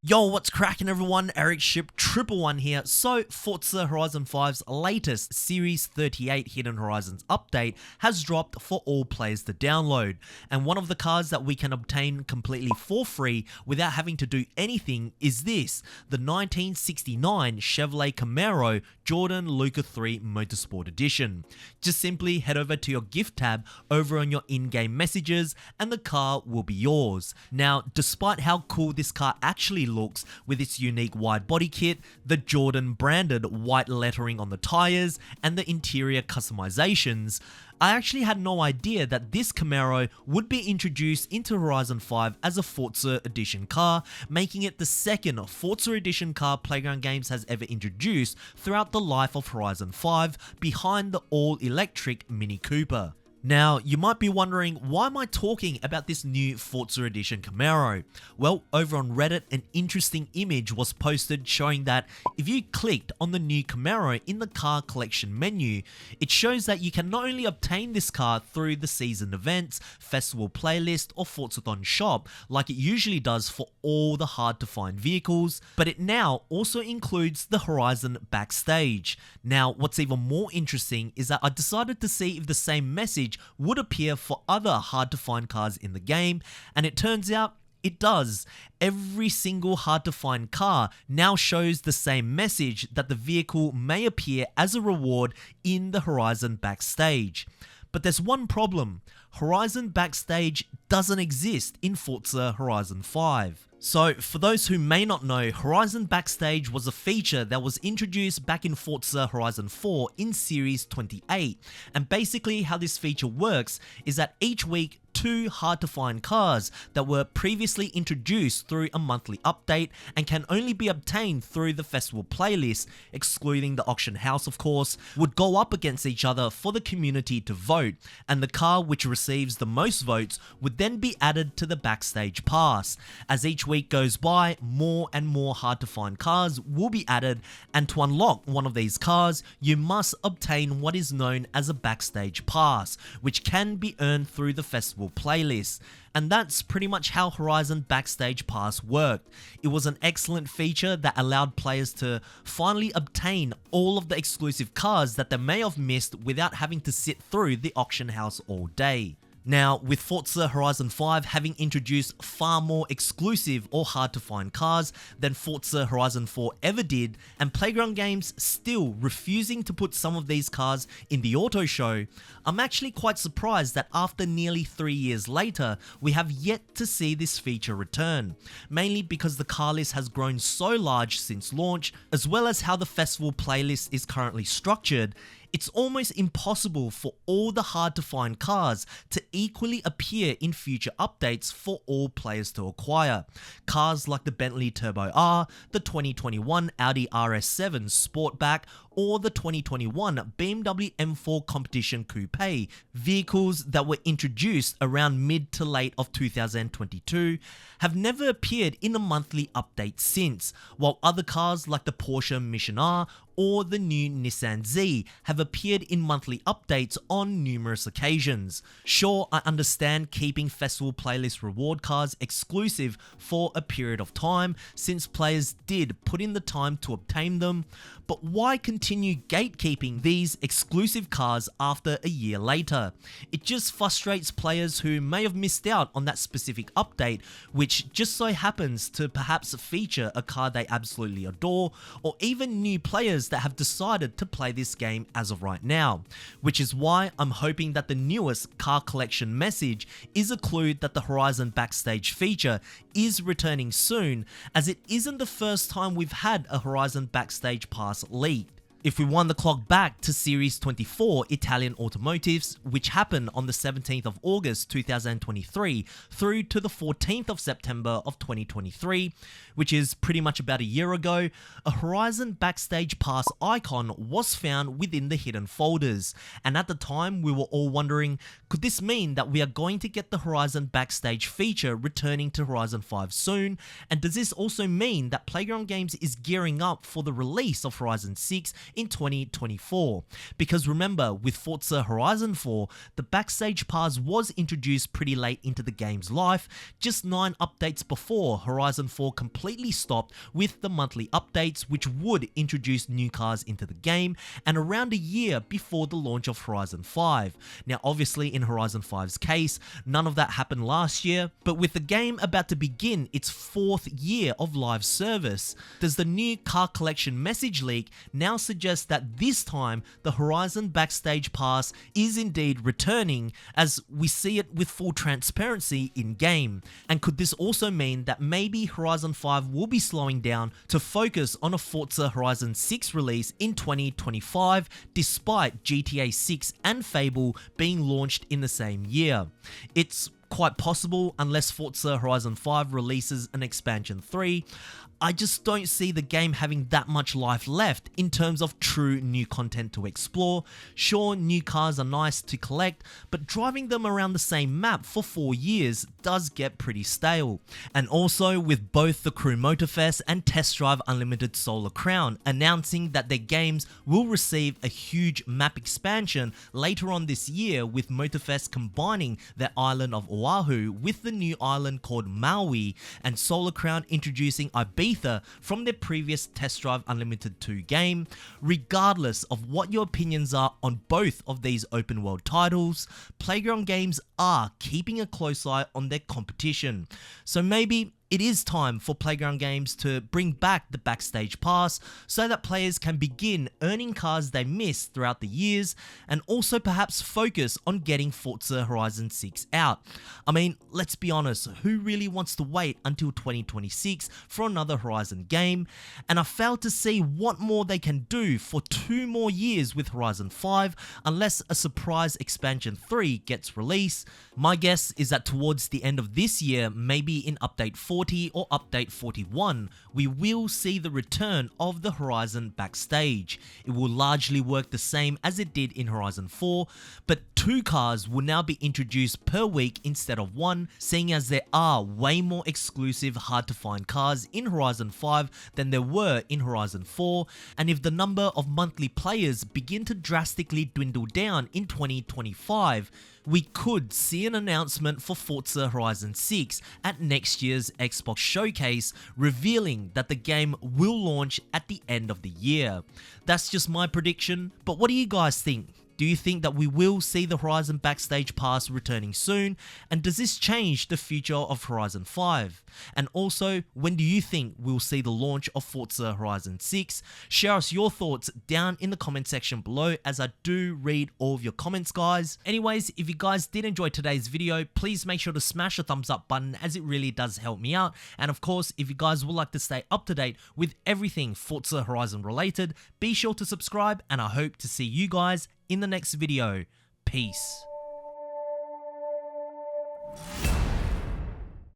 Yo, what's cracking everyone? Ericship 111 here. So, Forza Horizon 5's latest Series 38 Hidden Horizons update has dropped for all players to download. And one of the cars that we can obtain completely for free without having to do anything is this, the 1969 Chevrolet Camaro Jordan Luca 3 Motorsport Edition. Just simply head over to your gift tab over on your in-game messages and the car will be yours. Now, despite how cool this car actually looks with its unique wide body kit, the Jordan branded white lettering on the tires, and the interior customizations, I actually had no idea that this Camaro would be introduced into Horizon 5 as a Forza Edition car, making it the second Forza Edition car Playground Games has ever introduced throughout the life of Horizon 5, behind the all-electric Mini Cooper. Now, you might be wondering, why am I talking about this new Forza Edition Camaro? Well, over on Reddit, an interesting image was posted showing that if you clicked on the new Camaro in the car collection menu, it shows that you can not only obtain this car through the season events, festival playlist, or Forzathon shop, like it usually does for all the hard to find vehicles, but it now also includes the Horizon Backstage. Now, what's even more interesting is that I decided to see if the same message would appear for other hard to find cars in the game, and it turns out it does. Every single hard to find car now shows the same message that the vehicle may appear as a reward in the Horizon Backstage. But there's one problem. Horizon Backstage doesn't exist in Forza Horizon 5. So, for those who may not know, Horizon Backstage was a feature that was introduced back in Forza Horizon 4 in Series 28, and basically how this feature works is that each week, two hard to find cars that were previously introduced through a monthly update and can only be obtained through the festival playlist, excluding the auction house of course, would go up against each other for the community to vote, and the car which receives the most votes would then be added to the Backstage Pass. As each week goes by, more and more hard to find cars will be added, and to unlock one of these cars, you must obtain what is known as a Backstage Pass, which can be earned through the festival playlist. And that's pretty much how Horizon Backstage Pass worked. It was an excellent feature that allowed players to finally obtain all of the exclusive cars that they may have missed without having to sit through the auction house all day. Now, with Forza Horizon 5 having introduced far more exclusive or hard to find cars than Forza Horizon 4 ever did, and Playground Games still refusing to put some of these cars in the auto show, I'm actually quite surprised that after nearly 3 years later, we have yet to see this feature return, mainly because the car list has grown so large since launch, as well as how the festival playlist is currently structured. It's almost impossible for all the hard to find cars to equally appear in future updates for all players to acquire. Cars like the Bentley Turbo R, the 2021 Audi RS7 Sportback, or the 2021 BMW M4 Competition Coupe, vehicles that were introduced around mid to late of 2022, have never appeared in a monthly update since, while other cars like the Porsche Mission R or the new Nissan Z have appeared in monthly updates on numerous occasions. Sure, I understand keeping festival playlist reward cars exclusive for a period of time, since players did put in the time to obtain them, but why continue gatekeeping these exclusive cars after a year later? It just frustrates players who may have missed out on that specific update, which just so happens to perhaps feature a car they absolutely adore, or even new players that have decided to play this game as of right now. Which is why I'm hoping that the newest car collection message is a clue that the Horizon Backstage feature is returning soon, as it isn't the first time we've had a Horizon Backstage Pass leaked. If we wind the clock back to Series 24 Italian Automotives, which happened on the 17th of August 2023 through to the 14th of September of 2023, which is pretty much about a year ago, a Horizon Backstage Pass icon was found within the hidden folders, and at the time we were all wondering, could this mean that we are going to get the Horizon Backstage feature returning to Horizon 5 soon, and does this also mean that Playground Games is gearing up for the release of Horizon 6 in 2024. Because remember, with Forza Horizon 4, the Backstage Pass was introduced pretty late into the game's life, just 9 updates before Horizon 4 completely stopped with the monthly updates, which would introduce new cars into the game, and around a year before the launch of Horizon 5. Now obviously in Horizon 5's case, none of that happened last year, but with the game about to begin its 4th year of live service, does the new car collection message leak now suggest that this time the Horizon Backstage Pass is indeed returning, as we see it with full transparency in game? And could this also mean that maybe Horizon 5 will be slowing down to focus on a Forza Horizon 6 release in 2025, despite GTA 6 and Fable being launched in the same year? It's quite possible, unless Forza Horizon 5 releases an expansion 3. I just don't see the game having that much life left in terms of true new content to explore. Sure, new cars are nice to collect, but driving them around the same map for 4 years does get pretty stale. And also, with both the Crew Motorfest and Test Drive Unlimited Solar Crown announcing that their games will receive a huge map expansion later on this year, with Motorfest combining their island of Oahu with the new island called Maui, and Solar Crown introducing Ibiza from their previous Test Drive Unlimited 2 game. Regardless of what your opinions are on both of these open world titles, Playground Games are keeping a close eye on their competition. So maybe it is time for Playground Games to bring back the Backstage Pass so that players can begin earning cars they missed throughout the years, and also perhaps focus on getting Forza Horizon 6 out. I mean, let's be honest, who really wants to wait until 2026 for another Horizon game? And I fail to see what more they can do for 2 more years with Horizon 5 unless a surprise expansion 3 gets released. My guess is that towards the end of this year, maybe in Update 40 or Update 41, we will see the return of the Horizon Backstage. It will largely work the same as it did in Horizon 4, but 2 cars will now be introduced per week instead of 1, seeing as there are way more exclusive, hard to find cars in Horizon 5 than there were in Horizon 4, and if the number of monthly players begin to drastically dwindle down in 2025, we could see an announcement for Forza Horizon 6 at next year's Xbox Showcase, revealing that the game will launch at the end of the year. That's just my prediction, but what do you guys think? Do you think that we will see the Horizon Backstage Pass returning soon? And does this change the future of Horizon 5? And also, when do you think we'll see the launch of Forza Horizon 6? Share us your thoughts down in the comment section below, as I do read all of your comments, guys. Anyways, if you guys did enjoy today's video, please make sure to smash the thumbs up button, as it really does help me out. And of course, if you guys would like to stay up to date with everything Forza Horizon related, be sure to subscribe, and I hope to see you guys in the next video. Peace.